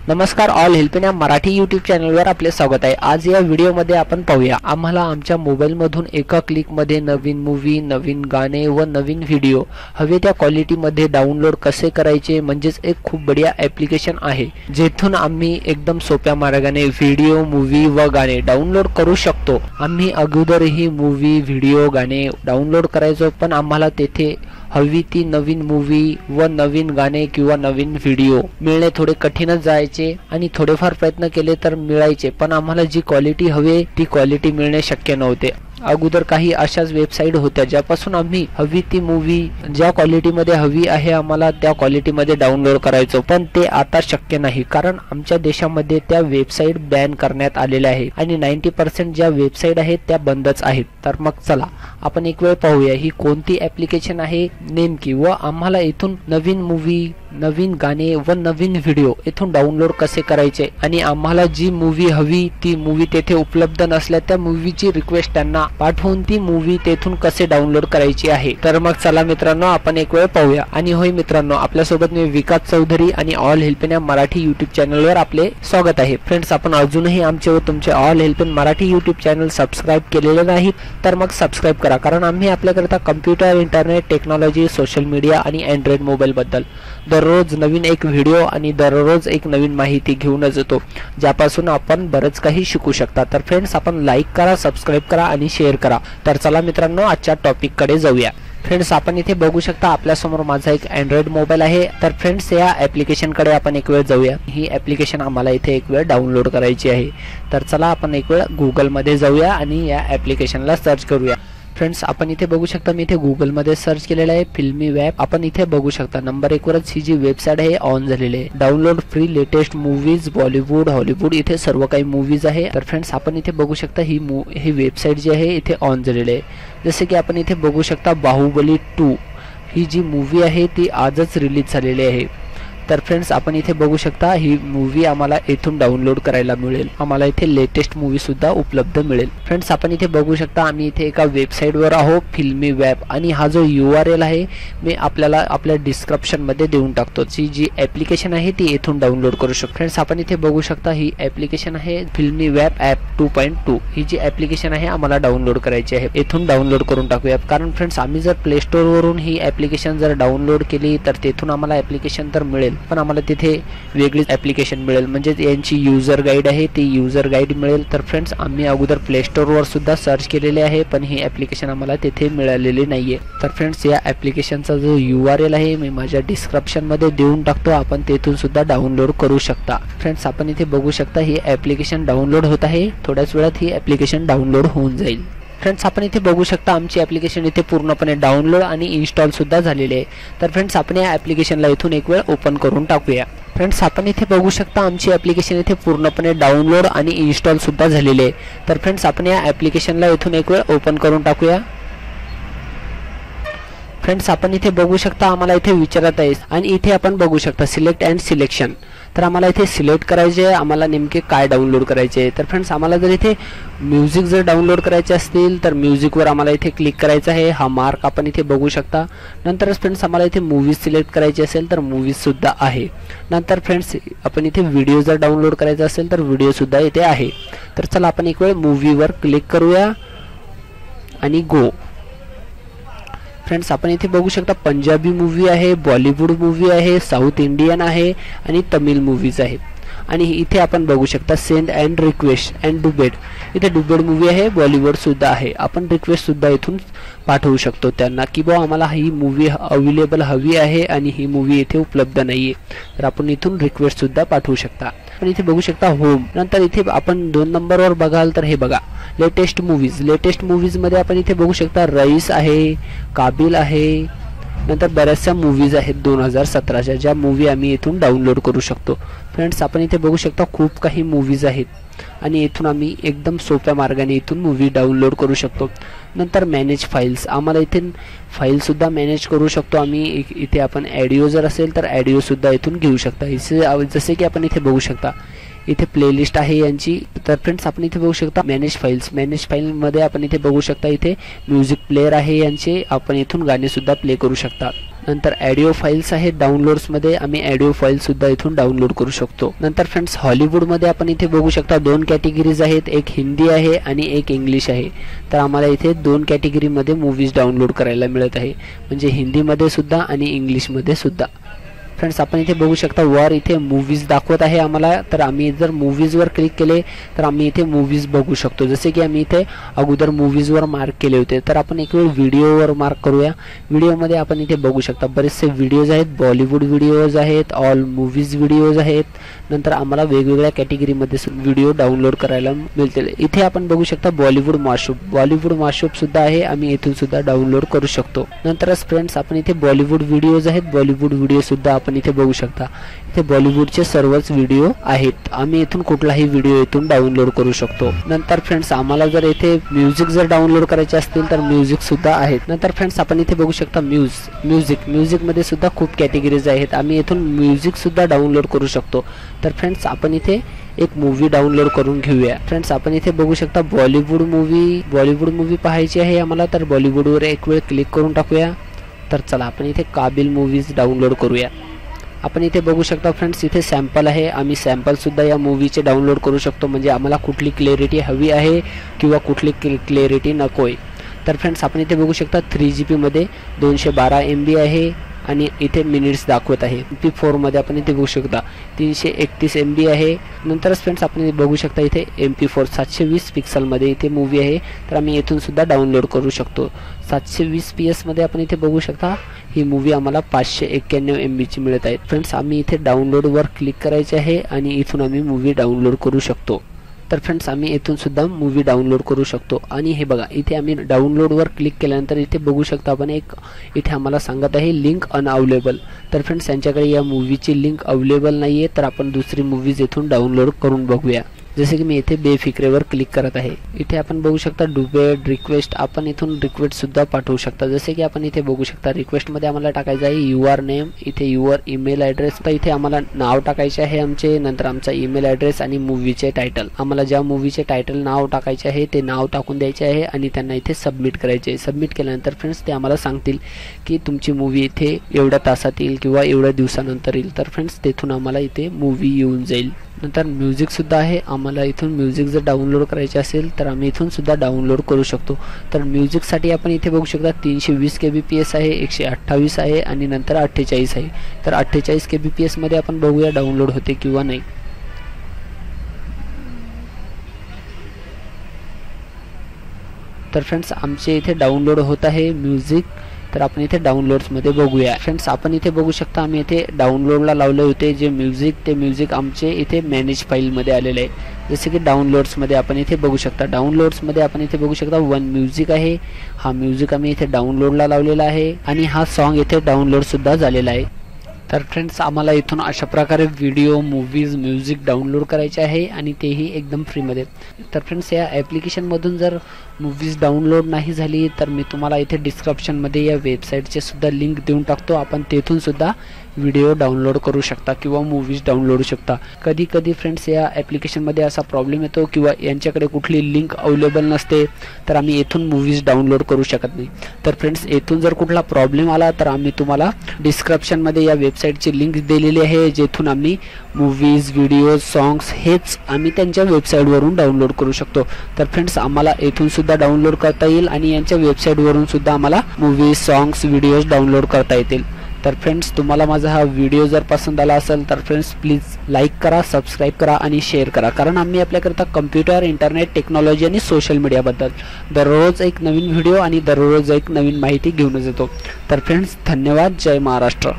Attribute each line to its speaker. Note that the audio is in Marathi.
Speaker 1: नमस्कार ऑल हेल्पिंग मराठी यूट्यूब चॅनलवर आपले स्वागत आहे। आज या व्हिडिओमध्ये आपण पाहूया आम्हाला आमच्या मोबाईल मधून एका क्लिक मध्ये नवीन मूवी, नवीन गाणे व नवीन व्हिडिओ हवे त्या क्वालिटी मध्ये डाउनलोड कसे करायचे। म्हणजेच एक खूप बढिया ॲप्लिकेशन आहे जेथून आम्ही एकदम सोप्या मार्गाने व्हिडिओ, मूवी व गाणे डाउनलोड करू शकतो। आम्ही अगोदरही मूवी, व्हिडिओ, गाणे डाउनलोड करायचो, पण आम्हाला तेथे हवी ती नवीन मूवी व नवीन गाणे किंवा नवीन व्हिडिओ मिळणे थोडे कठीणच जायचे आणि थोडेफार प्रयत्न केले तर मिळायचे, पण आम्हाला जी क्वालिटी हवी ती क्वालिटी मिळणे शक्य नव्हते। अगोदर काही अशाच वेबसाईट होत्या ज्यापासून आम्ही हवी ती मूवी ज्या क्वालिटी मध्ये हवी आहे आम्हाला त्या क्वालिटी मध्ये डाउनलोड करायचो, पण ते आता शक्य नाही कारण आमच्या देशामध्ये त्या वेबसाईट बॅन करण्यात आलेल्या आहे आणि 90% ज्या वेबसाईट आहेत त्या बंदच आहेत। तर मग चला आपण एक वेळ पाहूया ही कोणती ॲप्लिकेशन आहे नेमकी व आम्हाला इथून नवीन मूवी, नवीन गाणे व नवीन व्हिडिओ इथून डाउनलोड कसे करायचे आणि आम्हाला जी मूवी हवी ती मूवी तेथे उपलब्ध नसल्या त्या मूवीची रिक्वेस्ट त्यांना पाठवून ती मूवी तेथून कसे डाउनलोड करायची आहे। तर मग चला मित्रांनो आपण एक वेळ पाहूया। आणि होय मित्रांनो, आपल्यासोबत मी विकास चौधरी आणि ऑल हेल्पिंग मराठी यूट्यूब चॅनलवर आपले स्वागत आहे। फ्रेंड्स, आपण अजूनही आमचे व तुमचे all helping Marathi YouTube channel subscribe केलेले नाही तर मग सबस्क्राइब करा, कारण आम्ही आपल्याकरता computer, internet, technology, social media आणि अँड्रॉइड मोबाईल बद्दल दररोज नवीन एक व्हिडिओ आणि दररोज एक नवीन माहिती घेऊनच येतो ज्यापासून आपण बरंच काही शिकू शकता। तर फ्रेंड्स, आपण लाईक करा, सबस्क्राइब करा आणि शेअर करा। तर चला मित्रांनो आजच्या टॉपिक कडे जाऊया। फ्रेंड्स, आपण इथे बघू शकता आपल्यासमोर माझा एक अँड्रॉइड मोबाईल आहे। तर फ्रेंड्स, या ॲप्लिकेशन कडे आपण एक वेळ जाऊया। ही ॲप्लिकेशन आम्हाला इथे एक वेळ डाउनलोड करायची आहे। तर चला आपण एक वेळ गुगल मध्ये जाऊया आणि या ॲप्लिकेशनला सर्च करूया। फ्रेंड्स, आपण इथे बघू शकता मी इथे गुगल मध्ये सर्च केलेलं आहे फिल्मी वेब। आपण इथे बघू शकता नंबर 1 वरच ही जी वेबसाईट आहे ऑन झालेली आहे। Download free latest movies, Bollywood, Hollywood, इथे सर्व काही मूवीज आहे। तर फ्रेंड्स, आपण इथे बघू शकता ही वेबसाईट जी आहे इथे ऑन झालेली आहे। जसे की आपण इथे बघू शकता बाहुबली 2 ही जी मूवी आहे ती आजच रिलीज झालेली आहे। तर फ्रेंड्स, आपण इथे बघू शकता ही मूवी आम्हाला इथून डाउनलोड करायला मिळेल। आम्हाला इथे लेटेस्ट मूवी सुद्धा उपलब्ध मिळेल। फ्रेंड्स, आपण इथे बघू शकता आम्ही इथे एका वेबसाईट वर आहोत फिल्मी वेब, आणि हा जो URL आहे मी आपल्याला आपल्या डिस्क्रिप्शन मध्ये देऊन टाकतो। जी ॲप्लिकेशन आहे ती इथून डाउनलोड करू शकतो। फ्रेंड्स, आपण इथे बघू शकता ही ॲप्लिकेशन आहे फिल्मी वेब ॲप 2.2। ही जी ॲप्लिकेशन आहे आम्हाला डाउनलोड करायची आहे, इथून डाउनलोड करून टाकूया। कारण फ्रेंड्स, आम्ही जर प्ले स्टोर वरून ही ॲप्लिकेशन जर डाउनलोड केली तर तेथून आम्हाला ॲप्लिकेशन तर मिळेल, पण आम्हाला तिथे वेगळीच ॲप्लिकेशन मिळेल, म्हणजे यांची युजर गाईड आहे ती युजर गाईड मिळेल। तर फ्रेंड्स, आम्ही अगोदर प्ले स्टोर वर सुद्धा सर्च केलेले आहे, पण ही ॲप्लिकेशन आम्हाला तिथे मिळालेली नाहीये। तर फ्रेंड्स, या ॲप्लिकेशनचा जो URL आहे मी माझ्या डिस्क्रिप्शन मध्ये देऊन टाकतो, आपण तेथून सुद्धा डाउनलोड करू शकता। फ्रेंड्स, आपण इथे बघू शकता ही ॲप्लिकेशन डाउनलोड होत आहे, थोड्याच वेळात ही ॲप्लिकेशन डाउनलोड होऊन जाईल। फ्रेंड्स, आपण इथे बघू शकता आमची ॲप्लिकेशन इथे पूर्णपणे डाउनलोड आणि इन्स्टॉल सुद्धा झालेली आहे। तर फ्रेंड्स, आपण या ॲप्लिकेशनला इथून एक वेळ ओपन करून टाकूया। फ्रेंड्स, आपण इथे बघू शकता आमची ॲप्लिकेशन इथे पूर्णपणे डाउनलोड आणि इन्स्टॉल सुद्धा झालेली आहे। तर फ्रेंड्स, आपण या ॲप्लिकेशनला इथून एक वेळ ओपन करून टाकूया। फ्रेंड्स, आपण इथे बघू शकता आम्हाला इथे विचारत आहे आणि इथे आपण बघू शकता सिलेक्ट अँड सिलेक्शन। तर आम्हाला इथे सिलेक्ट करायचे आहे आम्हाला नेमके काय डाउनलोड करायचे। तर फ्रेंड्स, आम्हाला जर इथे म्युझिक जर डाउनलोड करायचे असतील तर म्युझिकवर आम्हाला इथे क्लिक करायचं आहे, हा मार्क आपण इथे बघू शकता। नंतरच फ्रेंड्स, आम्हाला इथे मूवीज सिलेक्ट करायची असेल तर मूवीज सुद्धा आहे। नंतर फ्रेंड्स, आपण इथे व्हिडिओ जर डाउनलोड करायचा असेल तर व्हिडिओ सुद्धा इथे आहे। तर चला आपण एक वेळ मूवीवर क्लिक करूया आणि गो। फ्रेंड्स, आपण इथे बघू शकता पंजाबी मूवी आहे, बॉलिवूड मूवी आहे, साऊथ इंडियन आहे आणि तमिळ मूवीज आहेत। आणि इथे आपण बघू शकता सेंड अँड रिक्वेस्ट अँड डुबेट, इथे डुबेट मूवी आहे, बॉलिवूड सुद्धा आहे। आपण रिक्वेस्ट सुद्धा इथून पाठवू शकतो त्यांना की बा आम्हाला ही मूवी अवेलेबल हवी आहे आणि ही मूवी इथे उपलब्ध नाहीये, तर आपण इथून रिक्वेस्ट सुद्धा पाठवू शकता। आपण इथे बघू शकता होम। नंतर इथे आपण 2 नंबरवर बघाल तर हे बघा लेटेस्ट मूवीज। लेटेस्ट मूवीज मध्ये आपण इथे बघू शकता रईस आहे, काबिल आहे, नंतर बऱ्याचशा मूवीज आहेत 2017च्या ज्या मूवी आम्ही इथून डाउनलोड करू शकतो। फ्रेंड्स, आपण इथे बघू शकता खूप काही मूवीज आहेत आणि इथून आम्ही एकदम सोप्या मार्गाने इथून मूवी डाउनलोड करू शकतो। नंतर मॅनेज फाइल्स, आम्हाला इथे फाईल सुद्धा मॅनेज करू शकतो आम्ही। इथे आपण ऑडिओ जर असेल तर ऑडिओ सुद्धा इथून घेऊ शकता। जसे की आपण इथे बघू शकता इथे प्लेलिस्ट आहे यांची। तर फ्रेंड्स, आपण इथे बघू शकता मॅनेज फाइल्स। मॅनेज फाइल मध्ये आपण इथे बघू शकता इथे म्युझिक प्लेयर आहे यांचे, आपण इथून गाणे सुद्धा प्ले करू शकता। नंतर ऑडिओ फाईल्स आहेत डाउनलोड्समध्ये, आम्ही ऑडिओ फाईलसुद्धा इथून डाउनलोड करू शकतो. नंतर फ्रेंड्स हॉलिवूडमध्ये आपण इथे बघू शकता 2 कॅटेगरीज आहेत, एक हिंदी आहे आणि एक इंग्लिश आहे. तर आम्हाला इथे 2 कॅटेगरीमध्ये मूवीज डाउनलोड करायला मिळत आहे, म्हणजे हिंदीमध्ये सुद्धा आणि इंग्लिशमध्ये सुद्धा. फ्रेंड्स आपण इथे बघू शकता वर इथे मूवीज दाखवत आहे आम्हाला. तर आम्ही जर मूवीजवर क्लिक केले तर आम्ही इथे मूवीज बघू शकतो. जसे की आम्ही इथे अगोदर मूवीजवर मार्क केले होते, तर आपण एक वेळ व्हिडिओवर मार्क करूया. व्हिडिओमध्ये आपण इथे बघू शकता बरेचसे व्हिडिओज आहेत, बॉलिवूड व्हिडिओज आहेत, ऑल मूवीज व्हिडिओज आहेत. नंतर आम्हाला वेगवेगळ्या कॅटेगरीमध्ये व्हिडिओ डाउनलोड करायला मिळतील. इथे आपण बघू शकता बॉलिवूड मॅशअप सुद्धा आहे, आम्ही इथून सुद्धा डाउनलोड करू शकतो. नंतरच फ्रेंड्स आपण इथे बॉलिवूड व्हिडिओज आहेत, बॉलिवूड व्हिडिओ सुद्धा आपण इथे बघू शकता. इथे बॉलिवूडचे सर्वच व्हिडिओ आहेत, आम्ही इथून कुठलाही व्हिडिओ इथून डाउनलोड करू शकतो. नंतर फ्रेंड्स आम्हाला जर इथे म्युझिक जर डाउनलोड करायचे असतील तर म्युझिक सुद्धा आहेत. नंतर फ्रेंड्स आपण इथे बघू शकता म्युझिक मध्ये सुद्धा खूप कॅटेगरीज आहेत, आम्ही इथून म्युझिक सुद्धा डाउनलोड करू शकतो. तर फ्रेंड्स आपण इथे एक मूवी डाउनलोड करून घेऊया. फ्रेंड्स आपण इथे बघू शकता बॉलिवूड मूवी पाहायची आहे आम्हाला, तर बॉलिवूडवर एक वेळ क्लिक करून टाकूया. तर चला आपण इथे काबिल मूवीज डाउनलोड करूया. आपण इथे बघू शकता फ्रेंड्स इथे सॅम्पल आहे, आम्ही सॅम्पल सुद्धा या मूवीचे डाउनलोड करू शकतो, म्हणजे आम्हाला कुठली क्लॅरिटी हवी आहे किंवा कुठली क्लॅरिटी नकोय. तर फ्रेंड्स आपण इथे बघू शकता 3GB मध्ये 212 MB आहे आणि इथे मिनिट्स दाखवत आहे. MP4 मध्ये आपण इथे बघू शकता 331 MB आहे. नंतरच फ्रेंड्स आपण बघू शकता इथे MP4 720 पिक्सलमध्ये इथे मूवी आहे, तर आम्ही इथून सुद्धा डाउनलोड करू शकतो. 720PS मध्ये आपण इथे बघू शकता ही मूवी आम्हाला 591 MB ची मिळत आहे. फ्रेंड्स आम्ही इथे डाउनलोडवर क्लिक करायचे आहे आणि इथून आम्ही मूवी डाउनलोड करू शकतो. तर फ्रेंड्स आम्ही इथून सुद्धा मूवी डाउनलोड करू शकतो. आणि हे बघा इथे आम्ही डाउनलोडवर क्लिक केल्यानंतर इथे बघू शकता आपण एक इथे आम्हाला सांगत आहे लिंक अनअवेलेबल. तर फ्रेंड्स यांच्याकडे या मूवीची लिंक अवेलेबल नाही आहे, तर आपण दुसरी मूवीज इथून डाउनलोड करून बघूया. जसे की मी इथे बेफिक्रेवर क्लिक करत आहे. इथे आपण बघू शकता डुबेट रिक्वेस्ट, आपण इथून रिक्वेस्ट सुद्धा पाठवू शकता. जसे की आपण इथे बघू शकता रिक्वेस्टमध्ये आम्हाला टाकायचं आहे युअर नेम, इथे युअर ईमेल ॲड्रेस. तर इथे आम्हाला नाव टाकायचे आहे आमचे, नंतर आमचा ईमेल ॲड्रेस आणि मूवीचे टायटल. आम्हाला ज्या मूवीचे टायटल नाव टाकायचे आहे ते नाव टाकून द्यायचे आहे आणि त्यांना इथे सबमिट करायचे आहे. सबमिट केल्यानंतर फ्रेंड्स ते आम्हाला सांगतील की तुमची मूवी इथे एवढ्या तासात येईल किंवा एवढ्या दिवसानंतर येईल. तर फ्रेंड्स तेथून आम्हाला इथे मूवी येऊन जाईल. नंतर म्युझिक सुद्धा आहे, आम्हाला इथून म्युझिक जर डाउनलोड करायचे असेल तर आम्ही इथून सुद्धा डाउनलोड करू शकतो. तर म्युझिकसाठी आपण इथे बघू शकता 320 kbps आहे, 128 आहे आणि नंतर 48 आहे. तर 48 kbps मध्ये आपण बघूया डाउनलोड होते किंवा नाही. तर फ्रेंड्स आमचे इथे डाउनलोड होत आहे म्युझिक. तर आपण इथे डाउनलोड्समध्ये बघूया. फ्रेंड्स आपण इथे बघू शकता आम्ही इथे डाउनलोडला लावले होते जे म्युझिक, ते म्युझिक आमचे इथे मॅनेज फाईलमध्ये आलेले आहे. जसे की डाउनलोड्समध्ये आपण इथे बघू शकता, डाउनलोड्समध्ये आपण इथे बघू शकता वन म्युझिक आहे. हा म्युझिक आम्ही इथे डाउनलोडला लावलेला आहे आणि हा सॉन्ग इथे डाउनलोड सुद्धा झालेला आहे. तर फ्रेंड्स आम्हाला इथून अशा प्रकारे व्हिडिओ, मूवीज, म्युझिक डाउनलोड करायचे आहे आणि तेही एकदम फ्रीमध्ये. तर फ्रेंड्स या ॲप्लिकेशनमधून जर मूवीज डाउनलोड नाही झाली तर मी तुम्हाला इथे डिस्क्रिप्शनमध्ये या वेबसाईटचे सुद्धा लिंक देऊन टाकतो, आपण तेथून सुद्धा व्हिडिओ डाउनलोड करू शकता किंवा मूवीज डाउनलोड शकता. कधी कधी फ्रेंड्स या ॲप्लिकेशनमध्ये असा प्रॉब्लेम येतो किंवा यांच्याकडे कुठली लिंक अवेलेबल नसते, तर आम्ही येथून मूवीज डाउनलोड करू शकत नाही. तर फ्रेंड्स येथून जर कुठला प्रॉब्लेम आला तर आम्ही तुम्हाला डिस्क्रिप्शनमध्ये या वेबसाईटची लिंक दिलेली आहे, जेथून आम्ही मूवीज, व्हिडिओज, सॉंग्स हेच आम्ही त्यांच्या वेबसाईटवरून डाउनलोड करू शकतो. तर फ्रेंड्स आम्हाला येथून सुद्धा डाउनलोड करता येईल आणि यांच्या वेबसाईटवरून सुद्धा आम्हाला मूवीज, सॉंग्स, व्हिडिओज डाउनलोड करता येतील. तर फ्रेंड्स तुम्हाला माझा हा व्हिडिओ जर पसंत आला असेल तर फ्रेंड्स प्लीज लाईक करा, सबस्क्राईब करा आणि शेअर करा, कारण आम्ही आपल्याकरता कम्प्युटर, इंटरनेट, टेक्नॉलॉजी आणि सोशल मीडियाबद्दल दररोज एक नवीन व्हिडिओ आणि दररोज एक नवीन माहिती घेऊनच येतो. तर फ्रेंड्स धन्यवाद. जय महाराष्ट्र.